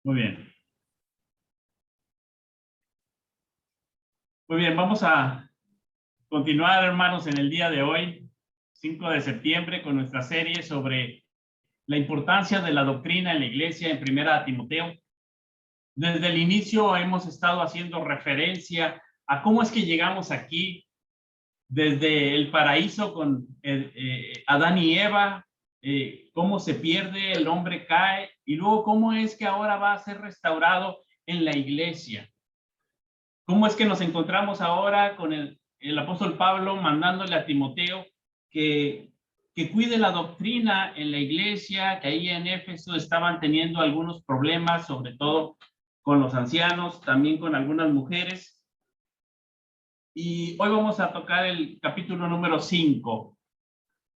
Muy bien. Muy bien, vamos a continuar, hermanos, en el día de hoy, 5 de septiembre, con nuestra serie sobre la importancia de la doctrina en la iglesia en Primera Timoteo. Desde el inicio hemos estado haciendo referencia a cómo es que llegamos aquí, desde el paraíso con Adán y Eva, cómo se pierde, el hombre cae, y luego cómo es que ahora va a ser restaurado en la iglesia. ¿Cómo es que nos encontramos ahora con el apóstol Pablo mandándole a Timoteo que cuide la doctrina en la iglesia, que ahí en Éfeso estaban teniendo algunos problemas, sobre todo con los ancianos, también con algunas mujeres? Y hoy vamos a tocar el capítulo número 5.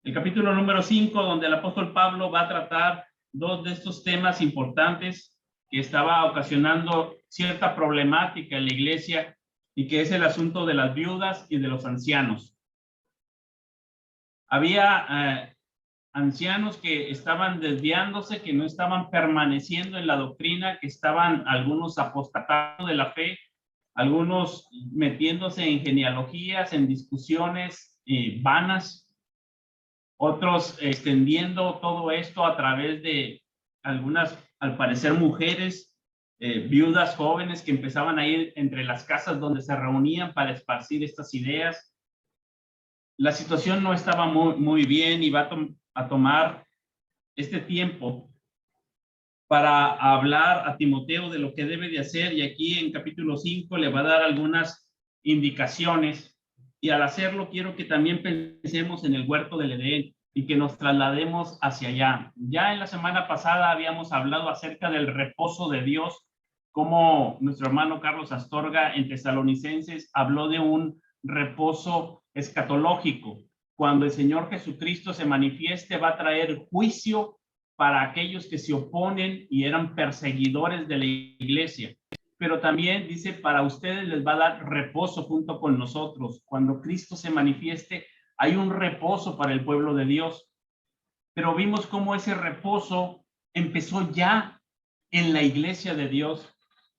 El capítulo número 5, donde el apóstol Pablo va a tratar dos de estos temas importantes que estaba ocasionando cierta problemática en la iglesia, y que es el asunto de las viudas y de los ancianos. Había ancianos que estaban desviándose, que no estaban permaneciendo en la doctrina, que estaban algunos apostatando de la fe, algunos metiéndose en genealogías, en discusiones vanas, otros extendiendo todo esto a través de algunas, al parecer, mujeres, viudas jóvenes que empezaban a ir entre las casas donde se reunían para esparcir estas ideas. La situación no estaba muy bien, y va a tomar este tiempo para hablar a Timoteo de lo que debe de hacer, y aquí en capítulo 5 le va a dar algunas indicaciones, y al hacerlo quiero que también pensemos en el huerto del Edén y que nos traslademos hacia allá. Ya en la semana pasada habíamos hablado acerca del reposo de Dios, como nuestro hermano Carlos Astorga en Tesalonicenses habló de un reposo escatológico. Cuando el Señor Jesucristo se manifieste, va a traer juicio para aquellos que se oponen y eran perseguidores de la iglesia. Pero también dice, para ustedes les va a dar reposo junto con nosotros. Cuando Cristo se manifieste, hay un reposo para el pueblo de Dios. Pero vimos cómo ese reposo empezó ya en la iglesia de Dios,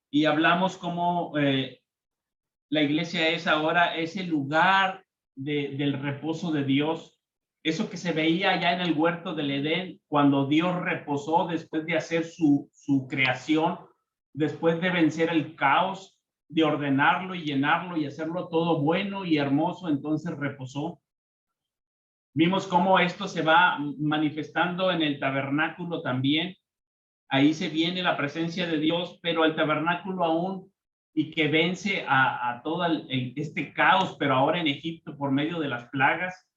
y hablamos cómo la iglesia es ahora ese lugar del reposo de Dios. Eso que se veía ya en el huerto del Edén, cuando Dios reposó después de hacer su creación, después de vencer el caos, de ordenarlo y llenarlo y hacerlo todo bueno y hermoso, entonces reposó. Vimos cómo esto se va manifestando en el tabernáculo también. Ahí se viene la presencia de Dios, pero el tabernáculo aún, y que vence a todo este caos, pero ahora en Egipto por medio de las plagas,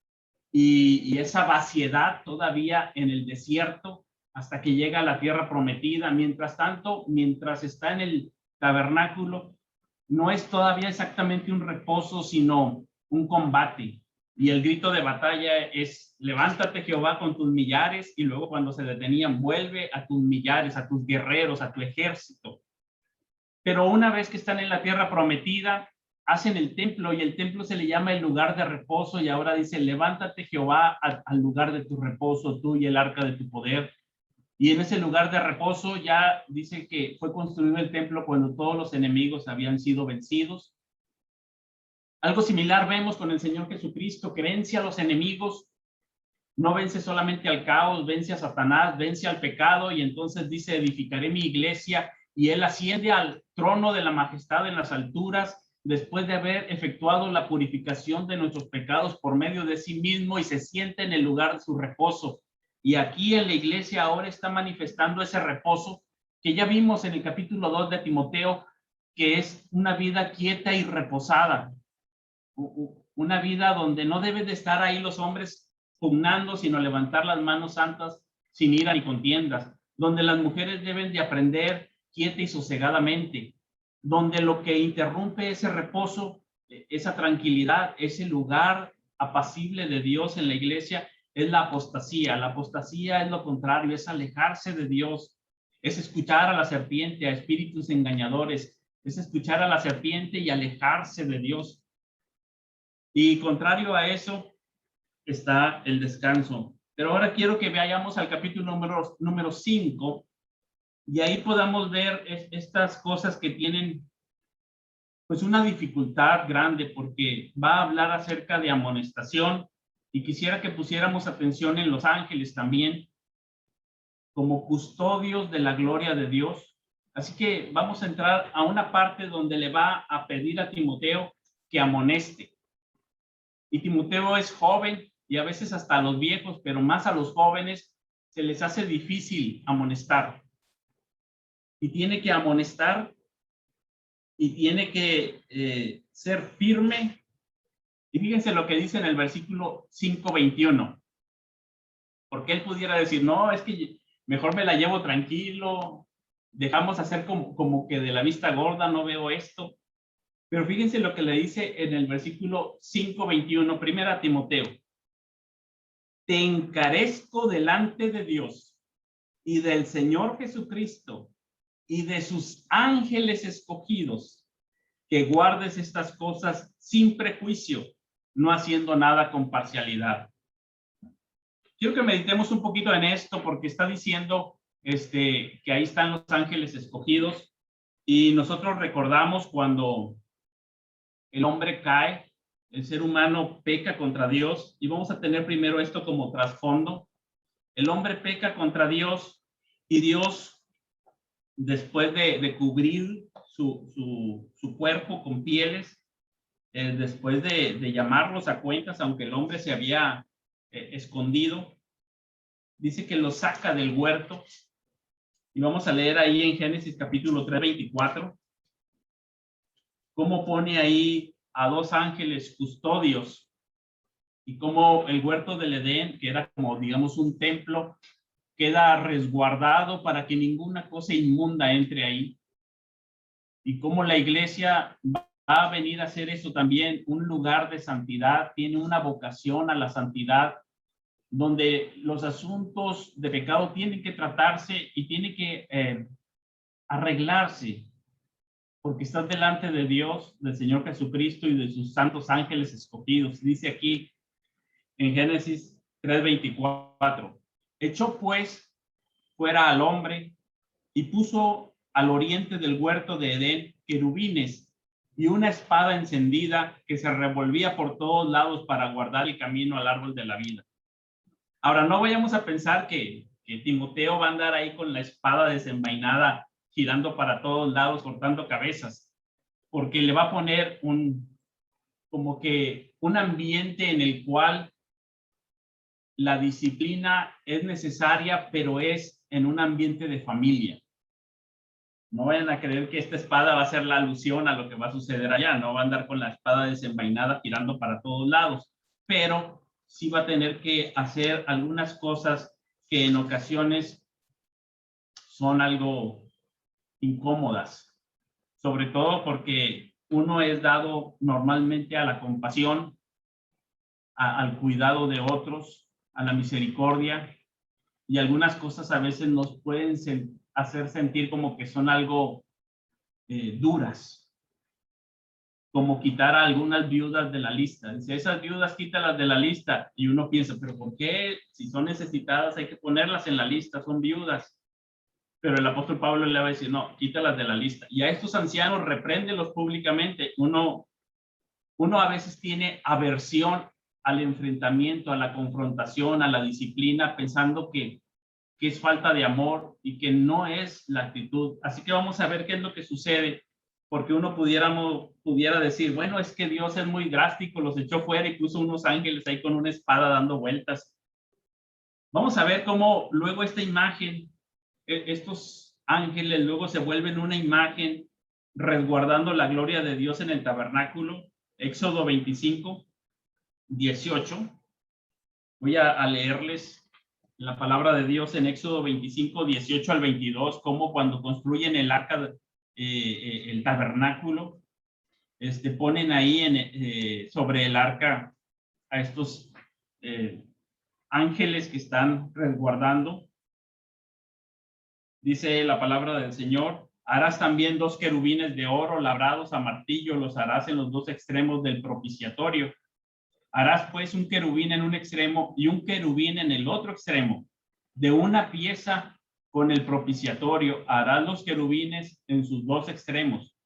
y esa vaciedad todavía en el desierto hasta que llega a la tierra prometida. Mientras tanto, mientras está en el tabernáculo, no es todavía exactamente un reposo, sino un combate. Y el grito de batalla es: levántate, Jehová, con tus millares. Y luego, cuando se detenían, vuelve a tus millares, a tus guerreros, a tu ejército. Pero una vez que están en la tierra prometida, hacen el templo, y el templo se le llama el lugar de reposo, y ahora dice: levántate, Jehová, al lugar de tu reposo, tú y el arca de tu poder. Y en ese lugar de reposo ya dice que fue construido el templo cuando todos los enemigos habían sido vencidos. Algo similar vemos con el Señor Jesucristo, que vence a los enemigos. No vence solamente al caos, vence a Satanás, vence al pecado, y entonces dice: edificaré mi iglesia, y él asciende al trono de la majestad en las alturas, después de haber efectuado la purificación de nuestros pecados por medio de sí mismo, y se sienta en el lugar de su reposo. Y aquí en la iglesia ahora está manifestando ese reposo que ya vimos en el capítulo 2 de Timoteo, que es una vida quieta y reposada, una vida donde no deben de estar ahí los hombres pugnando, sino levantar las manos santas sin ira ni contiendas, donde las mujeres deben de aprender quieta y sosegadamente, donde lo que interrumpe ese reposo, esa tranquilidad, ese lugar apacible de Dios en la iglesia, es la apostasía. La apostasía es lo contrario, es alejarse de Dios, es escuchar a la serpiente, a espíritus engañadores, es escuchar a la serpiente y alejarse de Dios. Y contrario a eso está el descanso. Pero ahora quiero que vayamos al capítulo número 5, Y ahí podamos ver estas cosas que tienen pues una dificultad grande, porque va a hablar acerca de amonestación, y quisiera que pusiéramos atención en los ángeles también como custodios de la gloria de Dios. Así que vamos a entrar a una parte donde le va a pedir a Timoteo que amoneste. Y Timoteo es joven, y a veces hasta a los viejos, pero más a los jóvenes se les hace difícil amonestar. Y tiene que amonestar y tiene que ser firme. Y fíjense lo que dice en el versículo 5:21. Porque él pudiera decir, no, es que mejor me la llevo tranquilo, dejamos hacer como que de la vista gorda, no veo esto. Pero fíjense lo que le dice en el versículo 5:21, primera Timoteo. Te encarezco delante de Dios y del Señor Jesucristo y de sus ángeles escogidos, que guardes estas cosas sin prejuicio, no haciendo nada con parcialidad. Quiero que meditemos un poquito en esto, porque está diciendo que ahí están los ángeles escogidos, y nosotros recordamos cuando el hombre cae, el ser humano peca contra Dios, y vamos a tener primero esto como trasfondo. El hombre peca contra Dios, y Dios, después de cubrir su cuerpo con pieles, después de llamarlos a cuentas, aunque el hombre se había escondido, dice que lo saca del huerto. Y vamos a leer ahí en Génesis capítulo 3:24, cómo pone ahí a dos ángeles custodios, y cómo el huerto del Edén, que era como, digamos, un templo, queda resguardado para que ninguna cosa inmunda entre ahí. Y cómo la iglesia va a venir a hacer eso también, un lugar de santidad, tiene una vocación a la santidad, donde los asuntos de pecado tienen que tratarse y tienen que arreglarse, porque estás delante de Dios, del Señor Jesucristo y de sus santos ángeles escogidos. Dice aquí en Génesis 3:24, echó pues fuera al hombre y puso al oriente del huerto de Edén querubines y una espada encendida que se revolvía por todos lados para guardar el camino al árbol de la vida. Ahora, no vayamos a pensar que Timoteo va a andar ahí con la espada desenvainada, girando para todos lados, cortando cabezas, porque le va a poner como que un ambiente en el cual la disciplina es necesaria, pero es en un ambiente de familia. No vayan a creer que esta espada va a ser la alusión a lo que va a suceder allá, no va a andar con la espada desenvainada girando para todos lados, pero sí va a tener que hacer algunas cosas que en ocasiones son algo incómodas, sobre todo porque uno es dado normalmente a la compasión, al cuidado de otros, a la misericordia, y algunas cosas a veces nos pueden hacer sentir como que son algo duras, como quitar a algunas viudas de la lista. Dice, esas viudas quítalas de la lista, y uno piensa, pero ¿por qué? Si son necesitadas hay que ponerlas en la lista, son viudas. Pero el apóstol Pablo le va a decir, no, quítalas de la lista. Y a estos ancianos repréndelos públicamente. Uno a veces tiene aversión al enfrentamiento, a la confrontación, a la disciplina, pensando que es falta de amor y que no es la actitud. Así que vamos a ver qué es lo que sucede, porque uno pudiera decir, bueno, es que Dios es muy drástico, los echó fuera y puso unos ángeles ahí con una espada dando vueltas. Vamos a ver cómo luego esta imagen, estos ángeles luego se vuelven una imagen resguardando la gloria de Dios en el tabernáculo. Éxodo 25:18. Voy a leerles la palabra de Dios en Éxodo 25:18 al 22, como cuando construyen el arca, el tabernáculo, ponen ahí sobre el arca a estos ángeles que están resguardando. Dice la palabra del Señor, harás también 2 querubines de oro labrados a martillo, los harás en los 2 extremos del propiciatorio. Harás pues un querubín en un extremo y un querubín en el otro extremo, de una pieza con el propiciatorio. Harás los querubines en sus dos extremos,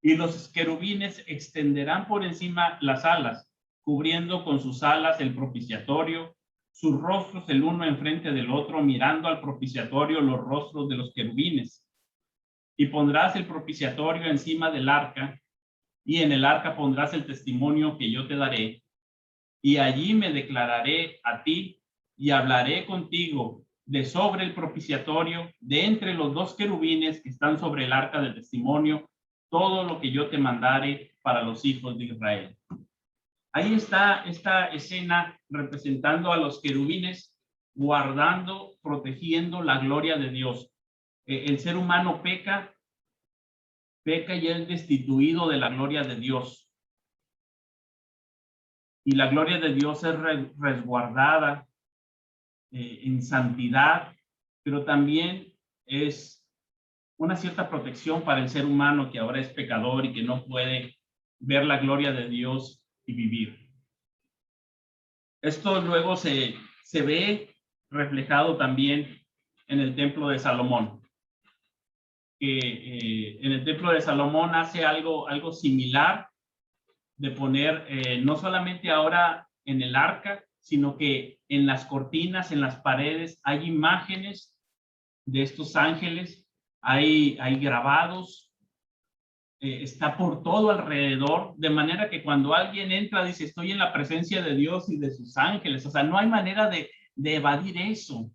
y los querubines extenderán por encima las alas, cubriendo con sus alas el propiciatorio, sus rostros el uno enfrente del otro, mirando al propiciatorio los rostros de los querubines. Y pondrás el propiciatorio encima del arca, y en el arca pondrás el testimonio que yo te daré, y allí me declararé a ti y hablaré contigo de sobre el propiciatorio, de entre los dos querubines que están sobre el arca del testimonio, todo lo que yo te mandare para los hijos de Israel. Ahí está esta escena representando a los querubines guardando, protegiendo la gloria de Dios. El ser humano peca y es destituido de la gloria de Dios. Y la gloria de Dios es resguardada en santidad, pero también es una cierta protección para el ser humano que ahora es pecador y que no puede ver la gloria de Dios y vivir. Esto luego se ve reflejado también en el templo de Salomón, que en el templo de Salomón hace algo similar, de poner no solamente ahora en el arca, sino que en las cortinas, en las paredes, hay imágenes de estos ángeles, hay grabados, está por todo alrededor, de manera que cuando alguien entra dice, estoy en la presencia de Dios y de sus ángeles. O sea, no hay manera de evadir eso.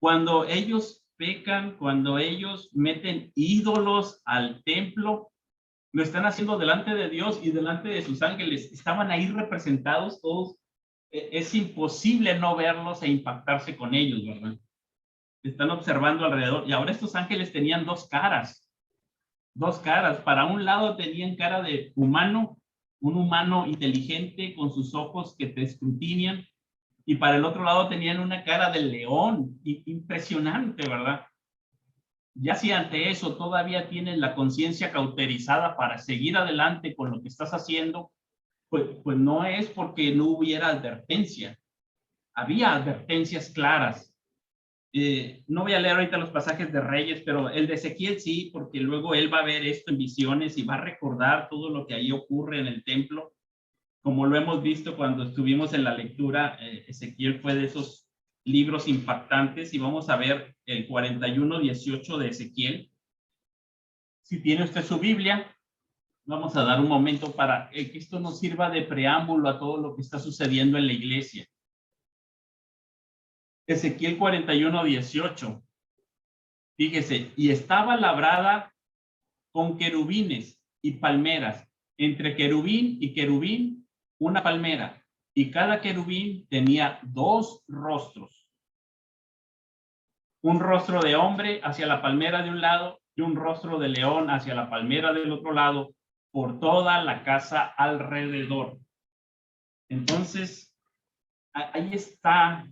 Cuando ellos pecan, cuando ellos meten ídolos al templo, lo están haciendo delante de Dios y delante de sus ángeles. Estaban ahí representados todos. Es imposible no verlos e impactarse con ellos, ¿verdad? Están observando alrededor. Y ahora estos ángeles tenían dos caras. Para un lado tenían cara de humano, un humano inteligente con sus ojos que te escrutinan, y para el otro lado tenían una cara de león, impresionante, ¿verdad? Ya si ante eso todavía tienes la conciencia cauterizada para seguir adelante con lo que estás haciendo, pues no es porque no hubiera advertencia. Había advertencias claras. No voy a leer ahorita los pasajes de Reyes, pero el de Ezequiel sí, porque luego él va a ver esto en visiones y va a recordar todo lo que ahí ocurre en el templo. Como lo hemos visto cuando estuvimos en la lectura, Ezequiel fue de esos libros impactantes, y vamos a ver el 41:18 de Ezequiel. Si tiene usted su Biblia, vamos a dar un momento para que esto nos sirva de preámbulo a todo lo que está sucediendo en la iglesia. Ezequiel 41:18. Fíjese, y estaba labrada con querubines y palmeras, entre querubín y querubín una palmera, y cada querubín tenía dos rostros. Un rostro de hombre hacia la palmera de un lado y un rostro de león hacia la palmera del otro lado, por toda la casa alrededor. Entonces, ahí está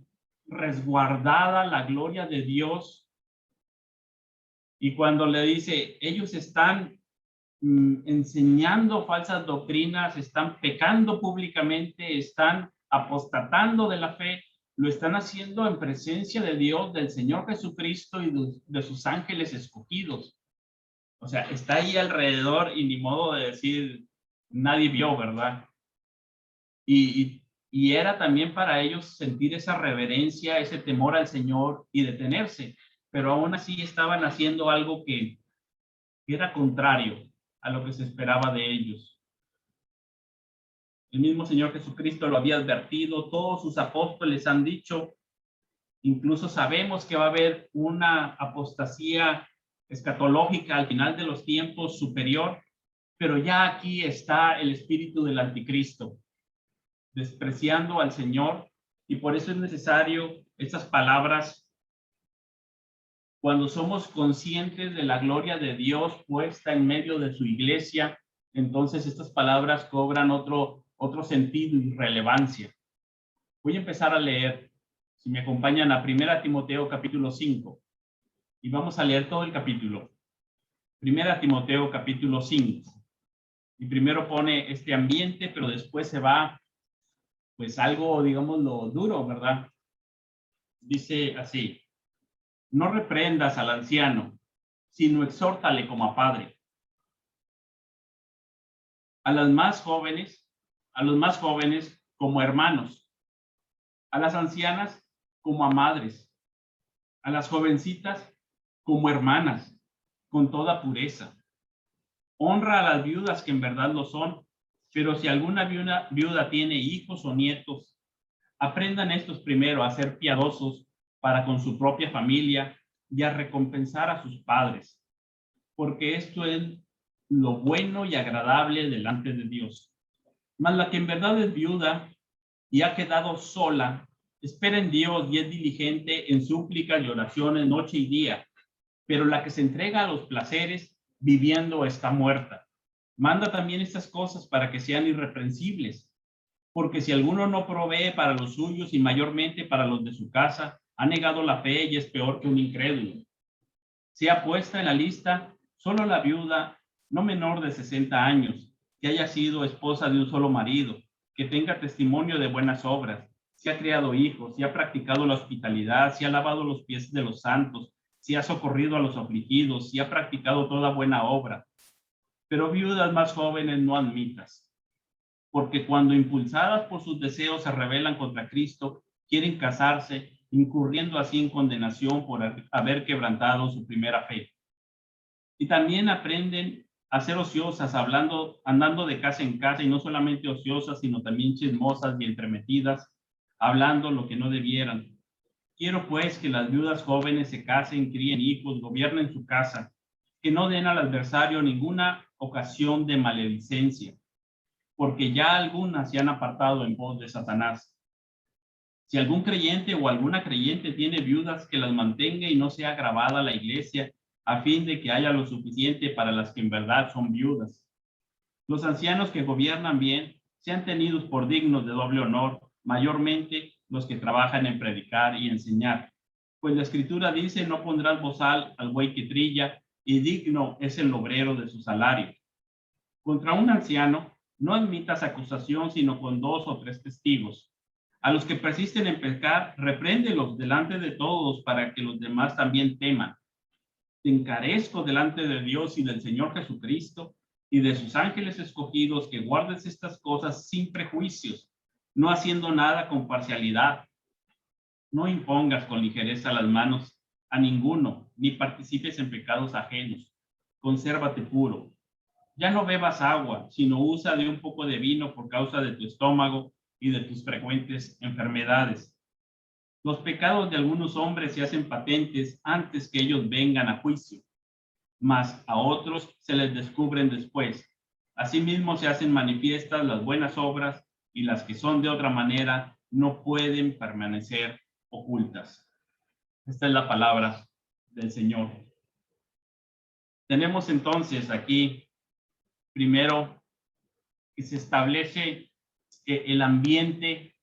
resguardada la gloria de Dios. Y cuando le dice, ellos están enseñando falsas doctrinas, están pecando públicamente, están apostatando de la fe, lo están haciendo en presencia de Dios, del Señor Jesucristo y de sus ángeles escogidos. O sea, está ahí alrededor y ni modo de decir, nadie vio, ¿verdad? Y era también para ellos sentir esa reverencia, ese temor al Señor y detenerse, pero aún así estaban haciendo algo que era contrario a lo que se esperaba de ellos. El mismo Señor Jesucristo lo había advertido, todos sus apóstoles han dicho, incluso sabemos que va a haber una apostasía escatológica al final de los tiempos superior, pero ya aquí está el espíritu del anticristo, despreciando al Señor, y por eso es necesario estas palabras. Cuando somos conscientes de la gloria de Dios puesta en medio de su iglesia, entonces estas palabras cobran otro sentido y relevancia. Voy a empezar a leer, si me acompañan, a 1 Timoteo capítulo 5, y vamos a leer todo el capítulo. 1 Timoteo capítulo 5. Y primero pone este ambiente, pero después se va, pues algo, digamos, lo duro, ¿verdad? Dice así: No reprendas al anciano, sino exhórtale como a padre. A los más jóvenes como hermanos, a las ancianas como a madres, a las jovencitas como hermanas, con toda pureza. Honra a las viudas que en verdad lo son, pero si alguna viuda tiene hijos o nietos, aprendan estos primero a ser piadosos para con su propia familia y a recompensar a sus padres, porque esto es lo bueno y agradable delante de Dios. Mas la que en verdad es viuda y ha quedado sola, espera en Dios y es diligente en súplicas y oraciones noche y día, pero la que se entrega a los placeres viviendo está muerta. Manda también estas cosas para que sean irreprensibles, porque si alguno no provee para los suyos y mayormente para los de su casa, ha negado la fe y es peor que un incrédulo. Sea puesta en la lista solo la viuda no menor de 60 años, que haya sido esposa de un solo marido, que tenga testimonio de buenas obras, si ha criado hijos, si ha practicado la hospitalidad, si ha lavado los pies de los santos, si ha socorrido a los afligidos, si ha practicado toda buena obra. Pero viudas más jóvenes no admitas, porque cuando impulsadas por sus deseos se rebelan contra Cristo, quieren casarse, incurriendo así en condenación por haber quebrantado su primera fe. Y también aprenden a ser ociosas, andando de casa en casa, y no solamente ociosas, sino también chismosas y entremetidas, hablando lo que no debieran. Quiero pues que las viudas jóvenes se casen, críen hijos, gobiernen su casa, que no den al adversario ninguna ocasión de maledicencia, porque ya algunas se han apartado en pos de Satanás. Si algún creyente o alguna creyente tiene viudas, que las mantenga y no sea agravada la iglesia, a fin de que haya lo suficiente para las que en verdad son viudas. Los ancianos que gobiernan bien sean tenidos por dignos de doble honor, mayormente los que trabajan en predicar y enseñar. Pues la escritura dice: no pondrás bozal al buey que trilla, y digno es el obrero de su salario. Contra un anciano no admitas acusación sino con 2 o 3 testigos. A los que persisten en pecar, repréndelos delante de todos para que los demás también teman. Te encarezco delante de Dios y del Señor Jesucristo y de sus ángeles escogidos, que guardes estas cosas sin prejuicios, no haciendo nada con parcialidad. No impongas con ligereza las manos a ninguno, ni participes en pecados ajenos. Consérvate puro. Ya no bebas agua, sino usa de un poco de vino por causa de tu estómago y de tus frecuentes enfermedades. Los pecados de algunos hombres se hacen patentes antes que ellos vengan a juicio, mas a otros se les descubren después. Asimismo se hacen manifiestas las buenas obras, y las que son de otra manera no pueden permanecer ocultas. Esta es la palabra del Señor. Tenemos entonces aquí, primero, que se establece el ambiente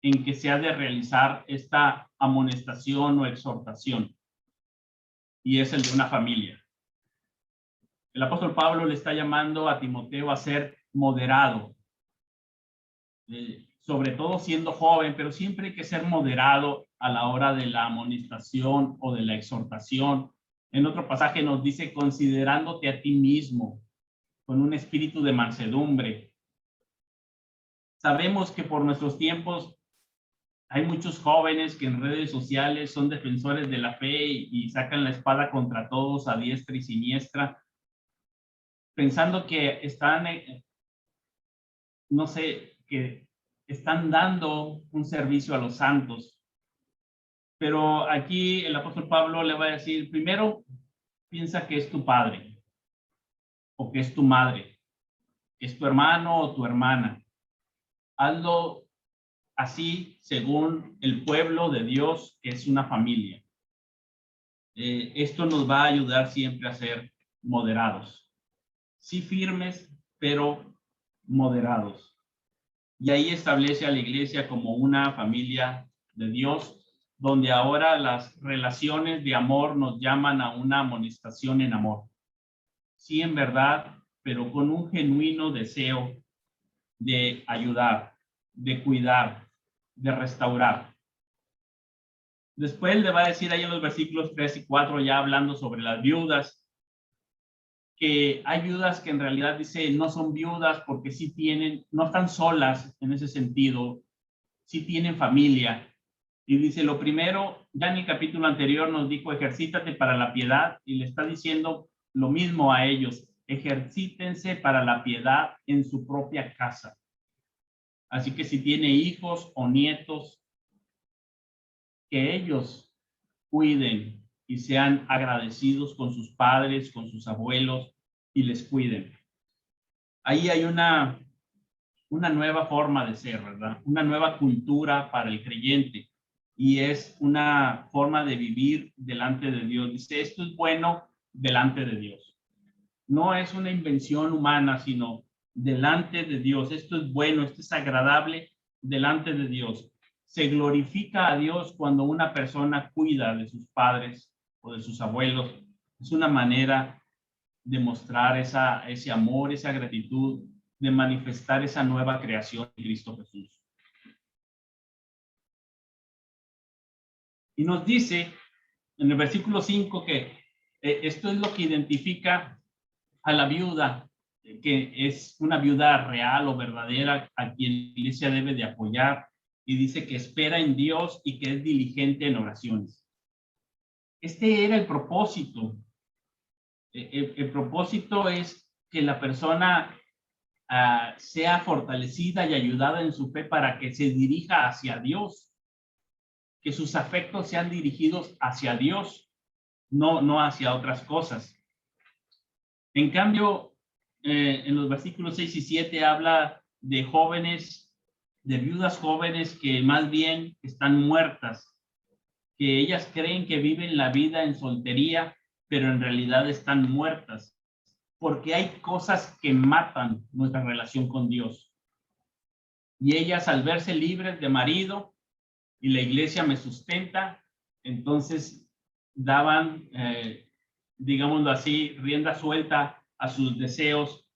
en que se ha de realizar esta amonestación o exhortación, y es el de una familia. El apóstol Pablo le está llamando a Timoteo a ser moderado, sobre todo siendo joven, pero siempre hay que ser moderado a la hora de la amonestación o de la exhortación. En otro pasaje nos dice: considerándote a ti mismo, con un espíritu de mansedumbre. Sabemos que por nuestros tiempos hay muchos jóvenes que en redes sociales son defensores de la fe y sacan la espada contra todos a diestra y siniestra, pensando que están, no sé, que están dando un servicio a los santos. Pero aquí el apóstol Pablo le va a decir: primero, piensa que es tu padre, o que es tu madre, que es tu hermano o tu hermana. Hazlo así según el pueblo de Dios, que es una familia. Esto nos va a ayudar siempre a ser moderados. Sí firmes, pero moderados. Y ahí establece a la iglesia como una familia de Dios, donde ahora las relaciones de amor nos llaman a una amonestación en amor. Sí, en verdad, pero con un genuino deseo de ayudar, de cuidar, de restaurar. Después le va a decir ahí en los versículos 3 y 4, ya hablando sobre las viudas, que hay viudas que en realidad dice no son viudas porque sí tienen, no están solas en ese sentido, sí tienen familia. Y dice, lo primero, ya en el capítulo anterior nos dijo, ejercítate para la piedad, y le está diciendo lo mismo a ellos, ejercítense para la piedad en su propia casa. Así que si tiene hijos o nietos, que ellos cuiden y sean agradecidos con sus padres, con sus abuelos, y les cuiden. Ahí hay una nueva forma de ser, ¿verdad? Una nueva cultura para el creyente, y es una forma de vivir delante de Dios. Dice, esto es bueno delante de Dios. No es una invención humana, sino delante de Dios. Esto es bueno, esto es agradable delante de Dios. Se glorifica a Dios cuando una persona cuida de sus padres o de sus abuelos. Es una manera de mostrar ese amor, esa gratitud, de manifestar esa nueva creación de Cristo Jesús. Y nos dice en el versículo 5 que esto es lo que identifica a la viuda, que es una viuda real o verdadera a quien la iglesia debe de apoyar, y dice que espera en Dios y que es diligente en oraciones. Este era el propósito. El propósito es que la persona sea fortalecida y ayudada en su fe para que se dirija hacia Dios, que sus afectos sean dirigidos hacia Dios, no hacia otras cosas. En cambio, en los versículos 6 y 7 habla de jóvenes, de viudas jóvenes que más bien están muertas, que ellas creen que viven la vida en soltería, pero en realidad están muertas, porque hay cosas que matan nuestra relación con Dios. Y ellas, al verse libres de marido y la iglesia me sustenta, entonces daban, digámoslo así, rienda suelta a sus deseos,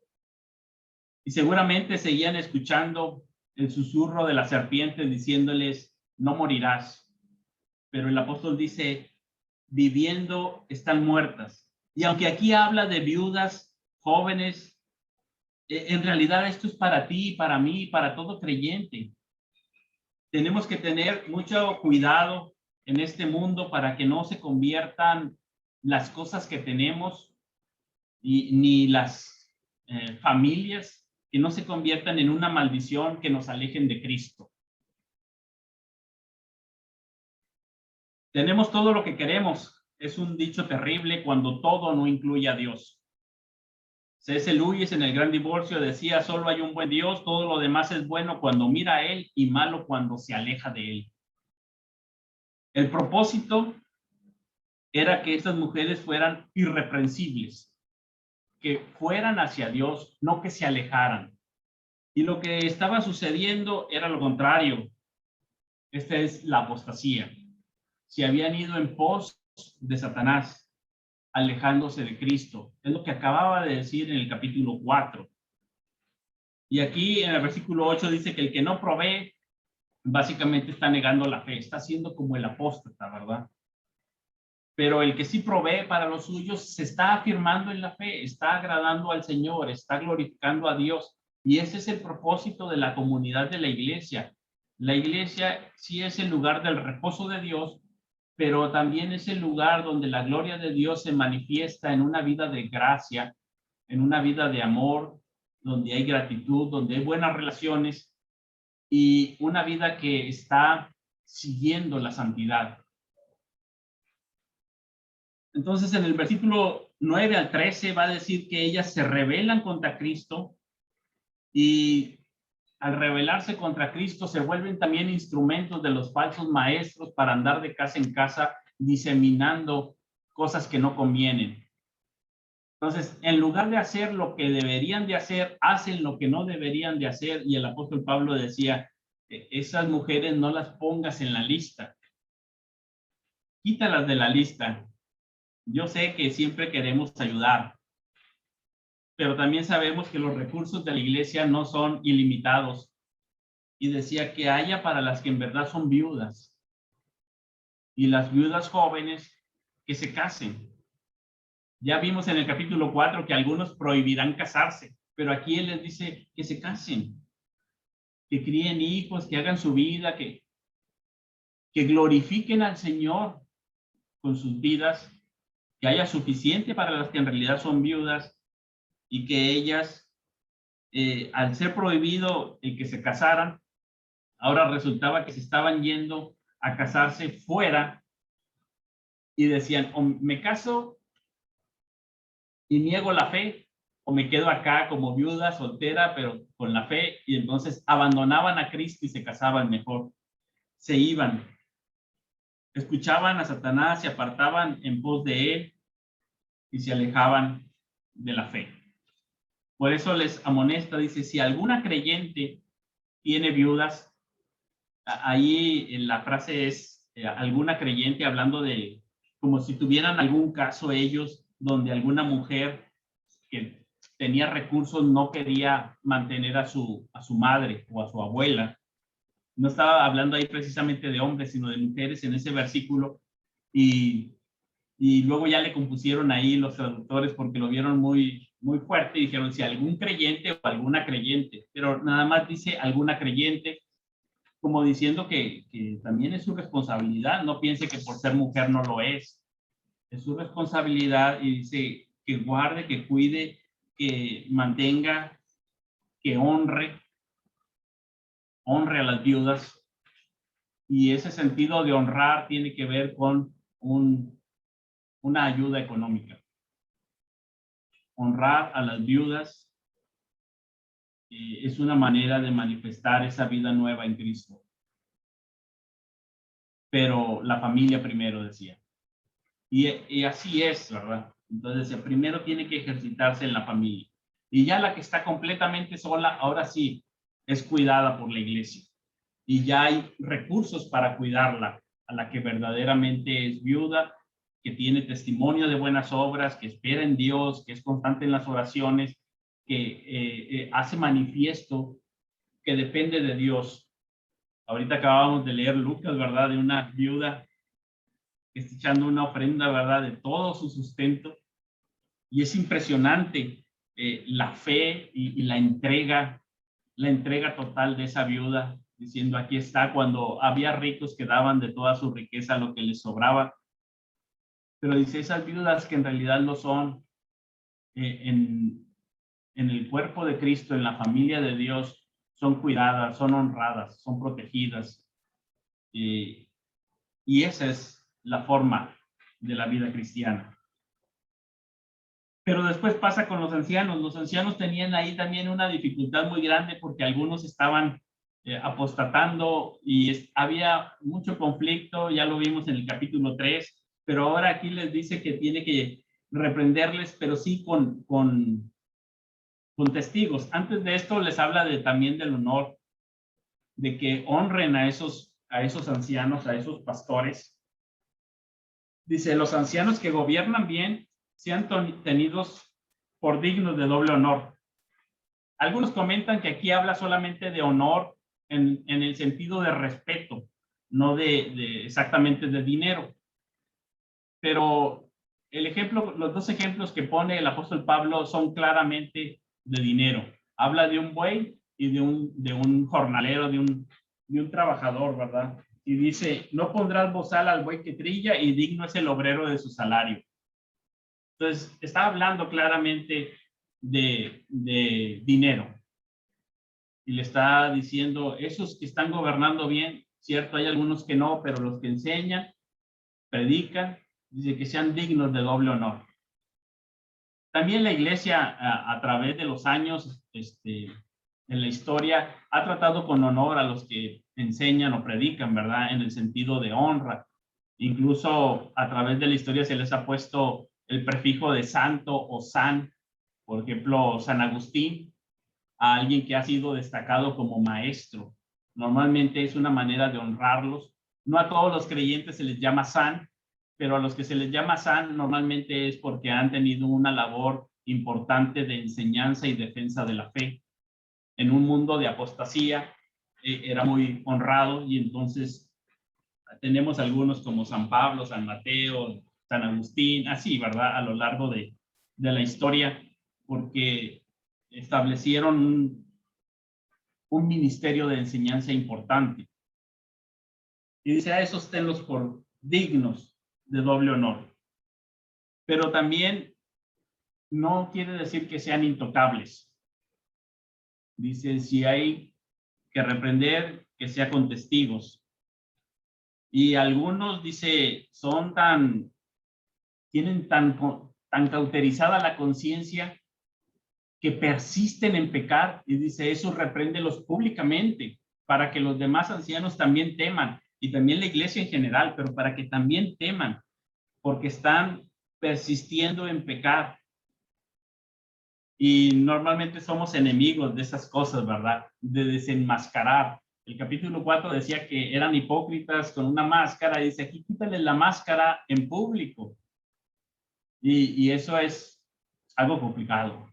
y seguramente seguían escuchando el susurro de la serpiente diciéndoles, no morirás. Pero el apóstol dice, viviendo están muertas. Y aunque aquí habla de viudas jóvenes, en realidad esto es para ti, para mí, para todo creyente. Tenemos que tener mucho cuidado en este mundo para que no se conviertan las cosas que tenemos ni las familias, que no se conviertan en una maldición que nos alejen de Cristo. Tenemos todo lo que queremos. Es un dicho terrible cuando todo no incluye a Dios. C.S. Lewis en El Gran Divorcio decía, solo hay un buen Dios, todo lo demás es bueno cuando mira a Él y malo cuando se aleja de Él. El propósito era que estas mujeres fueran irreprensibles, que fueran hacia Dios, no que se alejaran. Y lo que estaba sucediendo era lo contrario. Esta es la apostasía. Se habían ido en pos de Satanás, alejándose de Cristo. Es lo que acababa de decir en el capítulo 4. Y aquí en el versículo 8 dice que el que no provee, básicamente está negando la fe, está siendo como el apóstata, ¿verdad? Pero el que sí provee para los suyos se está afirmando en la fe, está agradando al Señor, está glorificando a Dios. Y ese es el propósito de la comunidad de la iglesia. La iglesia sí es el lugar del reposo de Dios, pero también es el lugar donde la gloria de Dios se manifiesta en una vida de gracia, en una vida de amor, donde hay gratitud, donde hay buenas relaciones y una vida que está siguiendo la santidad. Entonces, en el versículo 9 al 13 va a decir que ellas se rebelan contra Cristo, y al rebelarse contra Cristo se vuelven también instrumentos de los falsos maestros para andar de casa en casa diseminando cosas que no convienen. Entonces, en lugar de hacer lo que deberían de hacer, hacen lo que no deberían de hacer, y el apóstol Pablo decía, esas mujeres no las pongas en la lista, quítalas de la lista. Yo sé que siempre queremos ayudar, pero también sabemos que los recursos de la iglesia no son ilimitados. Y decía que haya para las que en verdad son viudas y las viudas jóvenes que se casen. Ya vimos en el capítulo 4 que algunos prohibirán casarse, pero aquí él les dice que se casen, que críen hijos, que hagan su vida, que glorifiquen al Señor con sus vidas, que haya suficiente para las que en realidad son viudas y que ellas, al ser prohibido el que se casaran, ahora resultaba que se estaban yendo a casarse fuera y decían, o me caso y niego la fe, o me quedo acá como viuda, soltera, pero con la fe, y entonces abandonaban a Cristo y se casaban mejor. Se iban, escuchaban a Satanás, se apartaban en pos de él y se alejaban de la fe. Por eso les amonesta, dice, si alguna creyente tiene viudas, ahí en la frase es alguna creyente, hablando de como si tuvieran algún caso ellos donde alguna mujer que tenía recursos no quería mantener a su madre o a su abuela. No estaba hablando ahí precisamente de hombres, sino de mujeres en ese versículo, y luego ya le compusieron ahí los traductores porque lo vieron muy, muy fuerte y dijeron si algún creyente o alguna creyente, pero nada más dice alguna creyente, como diciendo que también es su responsabilidad, no piense que por ser mujer no lo es su responsabilidad, y dice que guarde, que cuide, que mantenga, que honre a las viudas, y ese sentido de honrar tiene que ver con una ayuda económica. Honrar a las viudas es una manera de manifestar esa vida nueva en Cristo. Pero la familia primero, decía. Y así es, ¿verdad? Entonces, el primero tiene que ejercitarse en la familia. Y ya la que está completamente sola, ahora sí, es cuidada por la iglesia. Y ya hay recursos para cuidarla, a la que verdaderamente es viuda, que tiene testimonio de buenas obras, que espera en Dios, que es constante en las oraciones, que hace manifiesto que depende de Dios. Ahorita acabamos de leer Lucas, ¿verdad? De una viuda que está echando una ofrenda, ¿verdad? De todo su sustento. Y es impresionante la fe y la entrega total de esa viuda, diciendo aquí está, cuando había ricos que daban de toda su riqueza lo que les sobraba. Pero dice, esas viudas que en realidad lo son, en el cuerpo de Cristo, en la familia de Dios, son cuidadas, son honradas, son protegidas. Y esa es la forma de la vida cristiana. Pero después pasa con los ancianos. Los ancianos tenían ahí también una dificultad muy grande porque algunos estaban apostatando y había mucho conflicto, ya lo vimos en el capítulo 3, pero ahora aquí les dice que tiene que reprenderles, pero sí con testigos. Antes de esto les habla también del honor, de que honren a esos ancianos, a esos pastores. Dice, los ancianos que gobiernan bien sean tenidos por dignos de doble honor. Algunos comentan que aquí habla solamente de honor en el sentido de respeto, no de exactamente de dinero. Pero los dos ejemplos que pone el apóstol Pablo son claramente de dinero. Habla de un buey y de un jornalero, de un trabajador, ¿verdad? Y dice, no pondrás bozal al buey que trilla y digno es el obrero de su salario. Entonces, está hablando claramente de dinero. Y le está diciendo, esos que están gobernando bien, cierto, hay algunos que no, pero los que enseñan, predican, dice que sean dignos de doble honor. También la iglesia, a través de los años, en la historia, ha tratado con honor a los que enseñan o predican, ¿verdad? En el sentido de honra. Incluso a través de la historia se les ha puesto el prefijo de santo o san. Por ejemplo, San Agustín, a alguien que ha sido destacado como maestro. Normalmente es una manera de honrarlos. No a todos los creyentes se les llama san, pero a los que se les llama san normalmente es porque han tenido una labor importante de enseñanza y defensa de la fe. En un mundo de apostasía era muy honrado y entonces tenemos algunos como San Pablo, San Mateo, San Agustín, así, ¿verdad? A lo largo de la historia, porque establecieron un ministerio de enseñanza importante. Y dice, a esos tenlos por dignos de doble honor. Pero también no quiere decir que sean intocables. Dice, si hay que reprender, que sea con testigos. Y algunos, dice, tienen tan cauterizada la conciencia que persisten en pecar, y dice, eso repréndelos públicamente, para que los demás ancianos también teman, y también la iglesia en general, pero para que también teman, porque están persistiendo en pecar. Y normalmente somos enemigos de esas cosas, ¿verdad? De desenmascarar. El capítulo 4 decía que eran hipócritas con una máscara, y dice, aquí quítale la máscara en público. Y eso es algo complicado.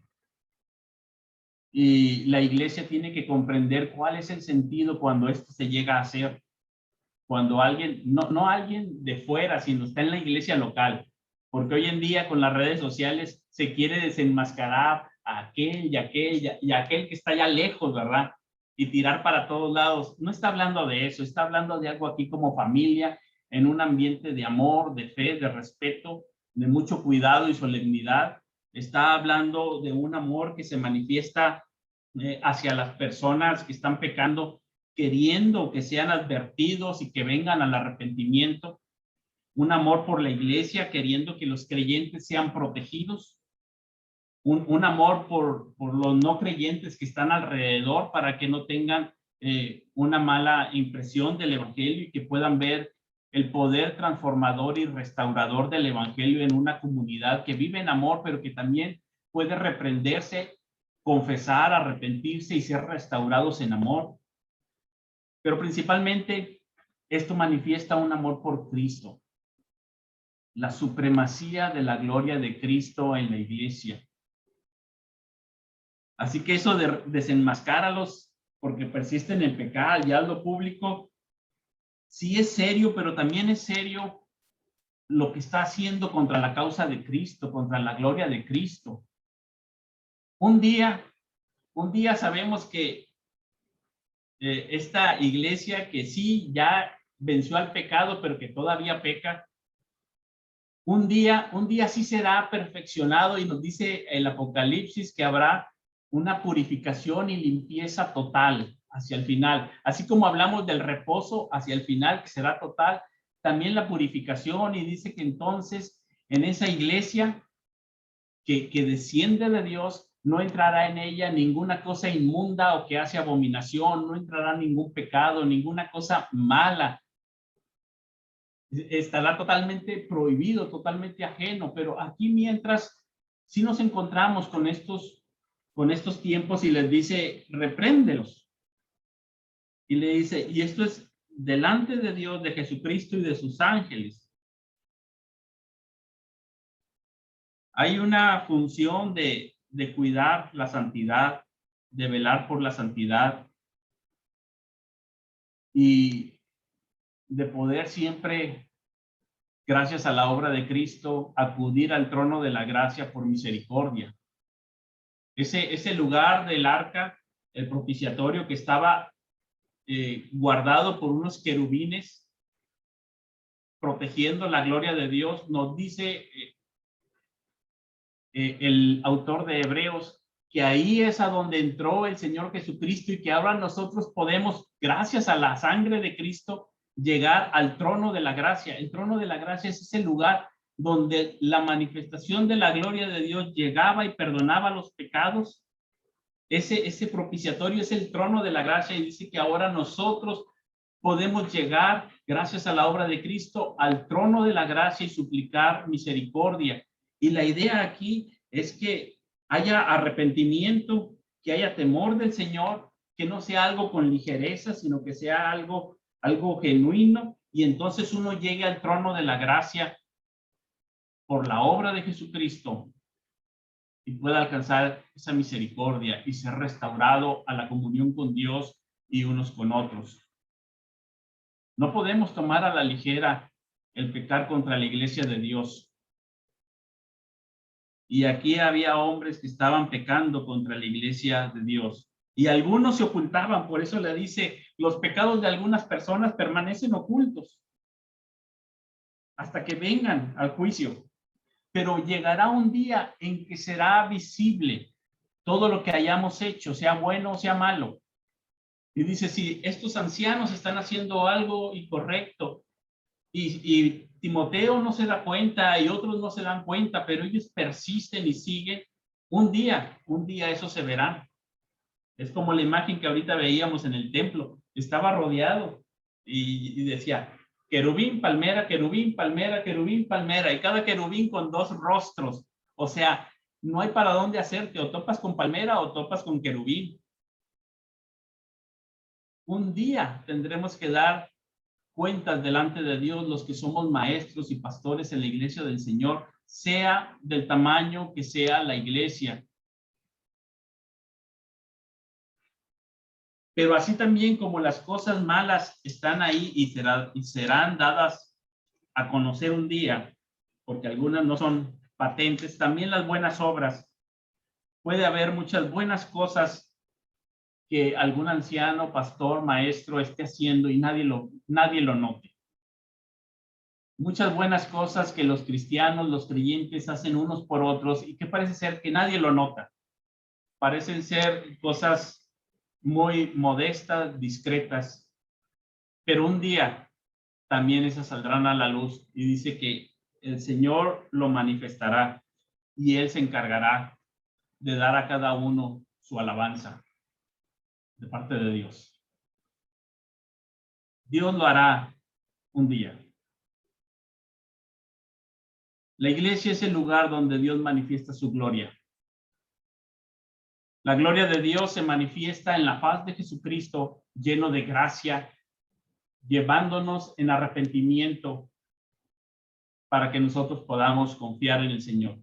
Y la iglesia tiene que comprender cuál es el sentido cuando esto se llega a hacer. Cuando alguien, no alguien de fuera, sino está en la iglesia local. Porque hoy en día con las redes sociales se quiere desenmascarar a aquel y aquel y aquel que está ya lejos, ¿verdad? Y tirar para todos lados. No está hablando de eso, está hablando de algo aquí como familia, en un ambiente de amor, de fe, de respeto, de mucho cuidado y solemnidad. Está hablando de un amor que se manifiesta hacia las personas que están pecando, queriendo que sean advertidos y que vengan al arrepentimiento. Un amor por la iglesia, queriendo que los creyentes sean protegidos. Un amor por los no creyentes que están alrededor, para que no tengan una mala impresión del evangelio y que puedan ver el poder transformador y restaurador del evangelio en una comunidad que vive en amor, pero que también puede reprenderse, confesar, arrepentirse y ser restaurados en amor. Pero principalmente esto manifiesta un amor por Cristo, la supremacía de la gloria de Cristo en la iglesia. Así que eso de desenmascáralos porque persisten en pecar y hazlo público, sí es serio, pero también es serio lo que está haciendo contra la causa de Cristo, contra la gloria de Cristo. Un día sabemos que esta iglesia que sí ya venció al pecado, pero que todavía peca, un día sí será perfeccionado, y nos dice el Apocalipsis que habrá una purificación y limpieza total hacia el final. Así como hablamos del reposo hacia el final, que será total, también la purificación, y dice que entonces en esa iglesia que desciende de Dios, no entrará en ella ninguna cosa inmunda o que hace abominación, no entrará ningún pecado, ninguna cosa mala. Estará totalmente prohibido, totalmente ajeno, pero aquí mientras sí nos encontramos con estos tiempos, y les dice, repréndelos. Y le dice, y esto es delante de Dios, de Jesucristo y de sus ángeles. Hay una función de cuidar la santidad, de velar por la santidad y de poder siempre, gracias a la obra de Cristo, acudir al trono de la gracia por misericordia. Ese lugar del arca, el propiciatorio, que estaba guardado por unos querubines, protegiendo la gloria de Dios, nos dice el autor de Hebreos, que ahí es a donde entró el Señor Jesucristo, y que ahora nosotros podemos, gracias a la sangre de Cristo, llegar al trono de la gracia. El trono de la gracia es ese lugar donde la manifestación de la gloria de Dios llegaba y perdonaba los pecados. Ese propiciatorio es el trono de la gracia, y dice que ahora nosotros podemos llegar, gracias a la obra de Cristo, al trono de la gracia y suplicar misericordia. Y la idea aquí es que haya arrepentimiento, que haya temor del Señor, que no sea algo con ligereza, sino que sea algo genuino, y entonces uno llegue al trono de la gracia por la obra de Jesucristo y pueda alcanzar esa misericordia y ser restaurado a la comunión con Dios y unos con otros. No podemos tomar a la ligera el pecar contra la iglesia de Dios. Y aquí había hombres que estaban pecando contra la iglesia de Dios. Y algunos se ocultaban, por eso le dice, los pecados de algunas personas permanecen ocultos hasta que vengan al juicio. Pero llegará un día en que será visible todo lo que hayamos hecho, sea bueno o sea malo. Y dice, si estos ancianos están haciendo algo incorrecto y Timoteo no se da cuenta y otros no se dan cuenta, pero ellos persisten y siguen, un día eso se verá. Es como la imagen que ahorita veíamos en el templo. Estaba rodeado y decía, querubín, palmera, querubín, palmera, querubín, palmera, y cada querubín con dos rostros. O sea, no hay para dónde hacerte, o topas con palmera o topas con querubín. Un día tendremos que dar cuentas delante de Dios los que somos maestros y pastores en la iglesia del Señor, sea del tamaño que sea la iglesia. Pero así también como las cosas malas están ahí y serán dadas a conocer un día, porque algunas no son patentes, también las buenas obras. Puede haber muchas buenas cosas que algún anciano, pastor, maestro esté haciendo y nadie lo note. Muchas buenas cosas que los cristianos, los creyentes hacen unos por otros y que parece ser que nadie lo nota. Parecen ser cosas muy modestas, discretas, pero un día también esas saldrán a la luz y dice que el Señor lo manifestará y Él se encargará de dar a cada uno su alabanza de parte de Dios. Dios lo hará un día. La iglesia es el lugar donde Dios manifiesta su gloria. La gloria de Dios se manifiesta en la faz de Jesucristo, lleno de gracia, llevándonos en arrepentimiento para que nosotros podamos confiar en el Señor.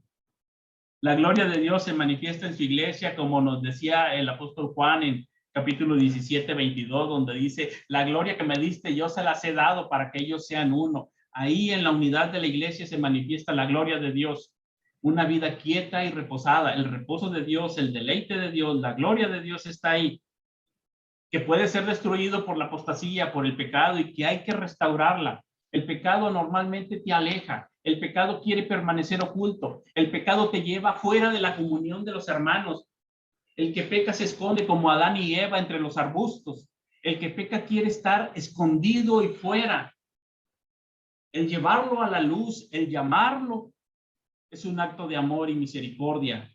La gloria de Dios se manifiesta en su iglesia, como nos decía el apóstol Juan en capítulo 17, 22, donde dice, la gloria que me diste yo se las he dado para que ellos sean uno. Ahí en la unidad de la iglesia se manifiesta la gloria de Dios. Una vida quieta y reposada, el reposo de Dios, el deleite de Dios, la gloria de Dios está ahí, que puede ser destruido por la apostasía, por el pecado y que hay que restaurarla. El pecado normalmente te aleja, el pecado quiere permanecer oculto, el pecado te lleva fuera de la comunión de los hermanos. El que peca se esconde como Adán y Eva entre los arbustos. El que peca quiere estar escondido y fuera. El llevarlo a la luz, el llamarlo, es un acto de amor y misericordia.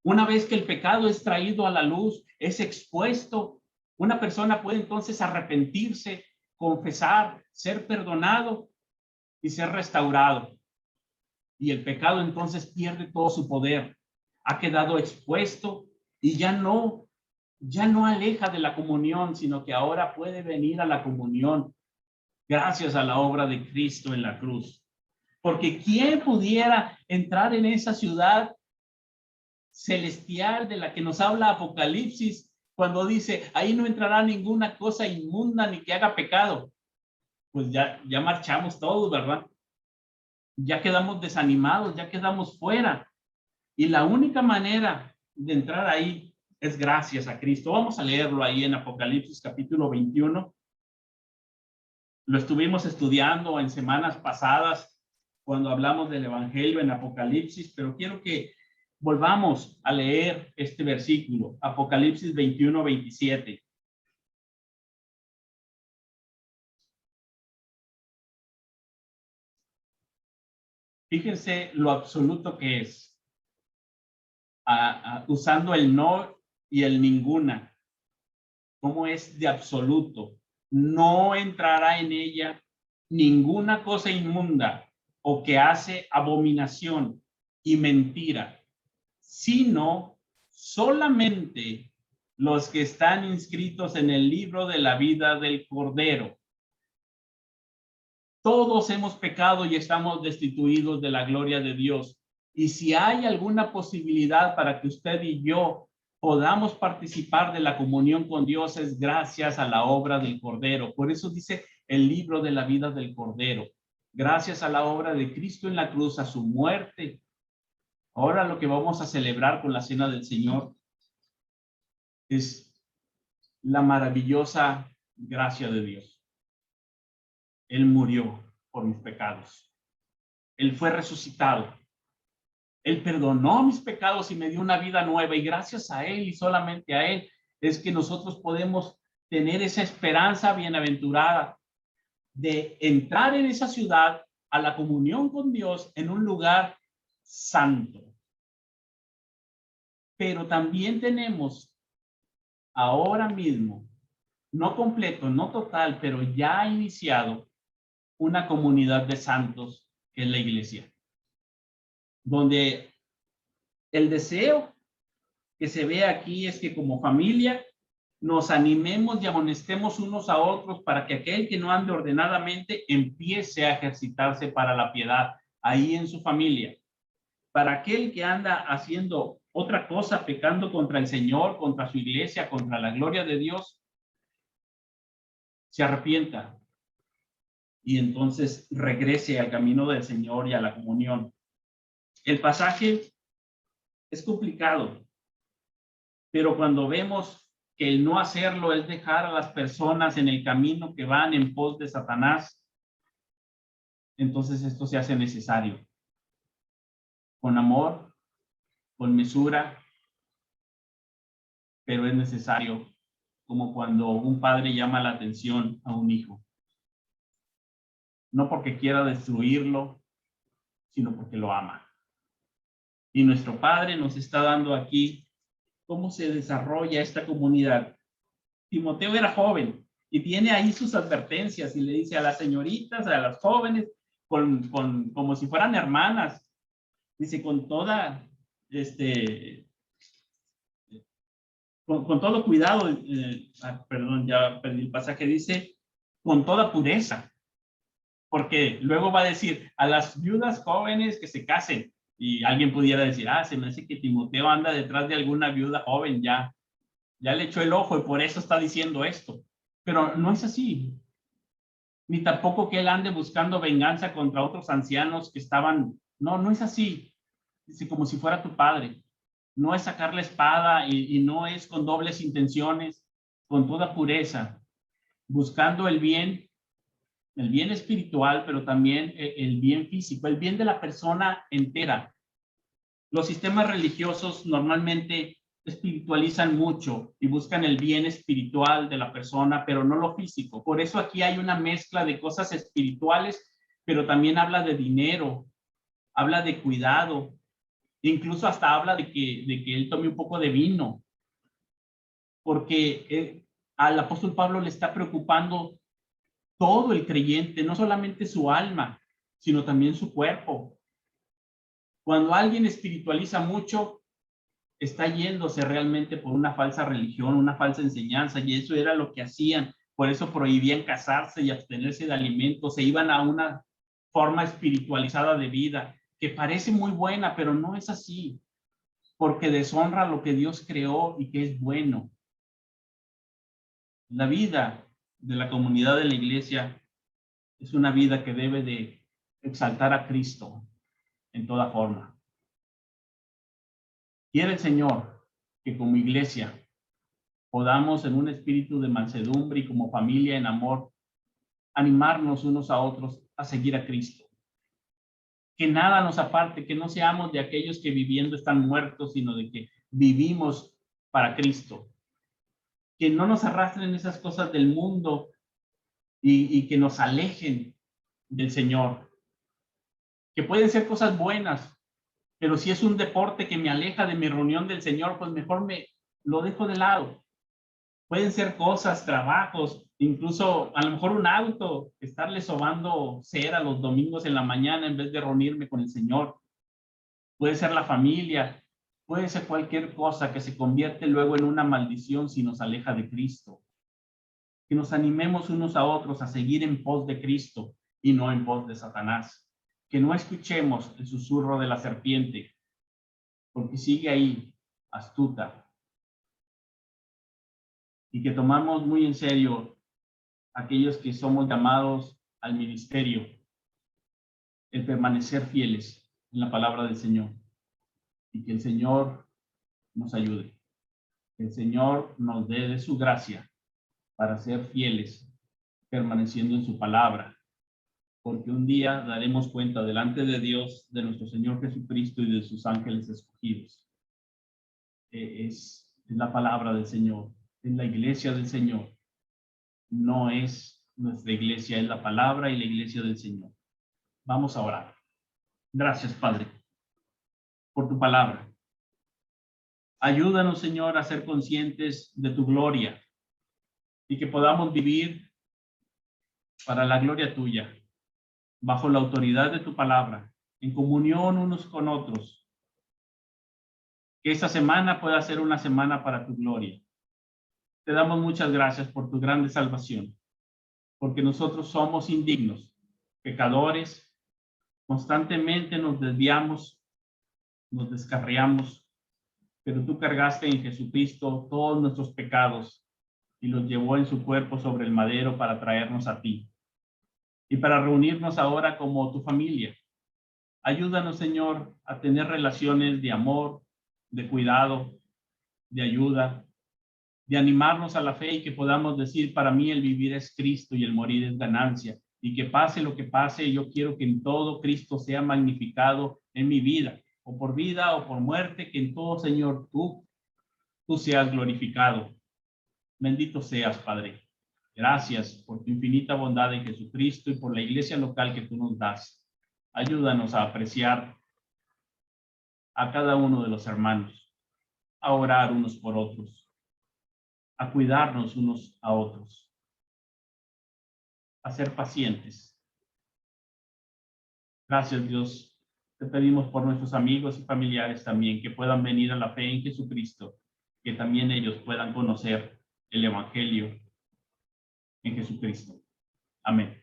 Una vez que el pecado es traído a la luz, es expuesto, una persona puede entonces arrepentirse, confesar, ser perdonado y ser restaurado. Y el pecado entonces pierde todo su poder. Ha quedado expuesto y ya no aleja de la comunión, sino que ahora puede venir a la comunión gracias a la obra de Cristo en la cruz. Porque ¿quién pudiera entrar en esa ciudad celestial de la que nos habla Apocalipsis cuando dice, ahí no entrará ninguna cosa inmunda ni que haga pecado? Pues ya marchamos todos, ¿verdad? Ya quedamos desanimados, ya quedamos fuera. Y la única manera de entrar ahí es gracias a Cristo. Vamos a leerlo ahí en Apocalipsis capítulo 21. Lo estuvimos estudiando en semanas pasadas cuando hablamos del Evangelio en Apocalipsis, pero quiero que volvamos a leer este versículo, Apocalipsis 21, 27. Fíjense lo absoluto que es, usando el no y el ninguna, cómo es de absoluto. No entrará en ella ninguna cosa inmunda o que hace abominación y mentira, sino solamente los que están inscritos en el libro de la vida del Cordero. Todos hemos pecado y estamos destituidos de la gloria de Dios. Y si hay alguna posibilidad para que usted y yo podamos participar de la comunión con Dios, es gracias a la obra del Cordero. Por eso dice el libro de la vida del Cordero. Gracias a la obra de Cristo en la cruz, a su muerte. Ahora lo que vamos a celebrar con la cena del Señor es la maravillosa gracia de Dios. Él murió por mis pecados. Él fue resucitado. Él perdonó mis pecados y me dio una vida nueva. Y gracias a Él y solamente a Él es que nosotros podemos tener esa esperanza bienaventurada de entrar en esa ciudad a la comunión con Dios en un lugar santo. Pero también tenemos ahora mismo, no completo, no total, pero ya iniciado una comunidad de santos que es la iglesia, donde el deseo que se ve aquí es que como familia nos animemos y amonestemos unos a otros para que aquel que no ande ordenadamente empiece a ejercitarse para la piedad ahí en su familia. Para aquel que anda haciendo otra cosa, pecando contra el Señor, contra su iglesia, contra la gloria de Dios, se arrepienta y entonces regrese al camino del Señor y a la comunión. El pasaje es complicado, pero cuando vemos que el no hacerlo es dejar a las personas en el camino que van en pos de Satanás, entonces esto se hace necesario. Con amor, con mesura, pero es necesario, como cuando un padre llama la atención a un hijo. No porque quiera destruirlo, sino porque lo ama. Y nuestro Padre nos está dando aquí cómo se desarrolla esta comunidad. Timoteo era joven y tiene ahí sus advertencias y le dice a las señoritas, a las jóvenes, como si fueran hermanas, dice con toda, con todo cuidado, perdón, ya perdí el pasaje, dice con toda pureza, porque luego va a decir a las viudas jóvenes que se casen, y alguien pudiera decir, se me hace que Timoteo anda detrás de alguna viuda joven, ya le echó el ojo y por eso está diciendo esto. Pero no es así. Ni tampoco que él ande buscando venganza contra otros ancianos que estaban. No es así. Dice, como si fuera tu padre. No es sacar la espada y no es con dobles intenciones, con toda pureza, buscando el bien espiritual, pero también el bien físico, el bien de la persona entera. Los sistemas religiosos normalmente espiritualizan mucho y buscan el bien espiritual de la persona, pero no lo físico. Por eso aquí hay una mezcla de cosas espirituales, pero también habla de dinero, habla de cuidado, incluso hasta habla de que él tome un poco de vino, porque al apóstol Pablo le está preocupando todo el creyente, no solamente su alma, sino también su cuerpo. Cuando alguien espiritualiza mucho, está yéndose realmente por una falsa religión, una falsa enseñanza, y eso era lo que hacían. Por eso prohibían casarse y abstenerse de alimentos, se iban a una forma espiritualizada de vida, que parece muy buena, pero no es así, porque deshonra lo que Dios creó y que es bueno. La vida de la comunidad de la iglesia es una vida que debe de exaltar a Cristo en toda forma. Quiere el Señor que como iglesia podamos en un espíritu de mansedumbre y como familia en amor animarnos unos a otros a seguir a Cristo. Que nada nos aparte, que no seamos de aquellos que viviendo están muertos, sino de que vivimos para Cristo. Que no nos arrastren esas cosas del mundo y que nos alejen del Señor. Que pueden ser cosas buenas, pero si es un deporte que me aleja de mi reunión del Señor, pues mejor me lo dejo de lado. Pueden ser cosas, trabajos, incluso a lo mejor un auto, estarle sobando cera los domingos en la mañana en vez de reunirme con el Señor. Puede ser la familia, puede ser cualquier cosa que se convierte luego en una maldición si nos aleja de Cristo. Que nos animemos unos a otros a seguir en pos de Cristo y no en pos de Satanás. Que no escuchemos el susurro de la serpiente, porque sigue ahí, astuta. Y que tomamos muy en serio aquellos que somos llamados al ministerio, el permanecer fieles en la palabra del Señor, y que el Señor nos ayude, que el Señor nos dé de su gracia para ser fieles, permaneciendo en su palabra, porque un día daremos cuenta delante de Dios, de nuestro Señor Jesucristo y de sus ángeles escogidos. Es la palabra del Señor, es la iglesia del Señor. No es nuestra iglesia, es la palabra y la iglesia del Señor. Vamos a orar. Gracias, Padre, por tu palabra. Ayúdanos, Señor, a ser conscientes de tu gloria y que podamos vivir para la gloria tuya, bajo la autoridad de tu palabra, en comunión unos con otros. Que esta semana pueda ser una semana para tu gloria. Te damos muchas gracias por tu grande salvación, porque nosotros somos indignos, pecadores, constantemente nos desviamos, nos descarriamos, pero tú cargaste en Jesucristo todos nuestros pecados y los llevó en su cuerpo sobre el madero para traernos a ti y para reunirnos ahora como tu familia. Ayúdanos, Señor, a tener relaciones de amor, de cuidado, de ayuda, de animarnos a la fe y que podamos decir, para mí el vivir es Cristo y el morir es ganancia. Y que pase lo que pase, yo quiero que en todo Cristo sea magnificado en mi vida, o por vida o por muerte, que en todo, Señor, tú seas glorificado. Bendito seas, Padre. Gracias por tu infinita bondad en Jesucristo y por la iglesia local que tú nos das. Ayúdanos a apreciar a cada uno de los hermanos, a orar unos por otros, a cuidarnos unos a otros, a ser pacientes. Gracias, Dios. Te pedimos por nuestros amigos y familiares también que puedan venir a la fe en Jesucristo, que también ellos puedan conocer el Evangelio en Jesucristo. Amén.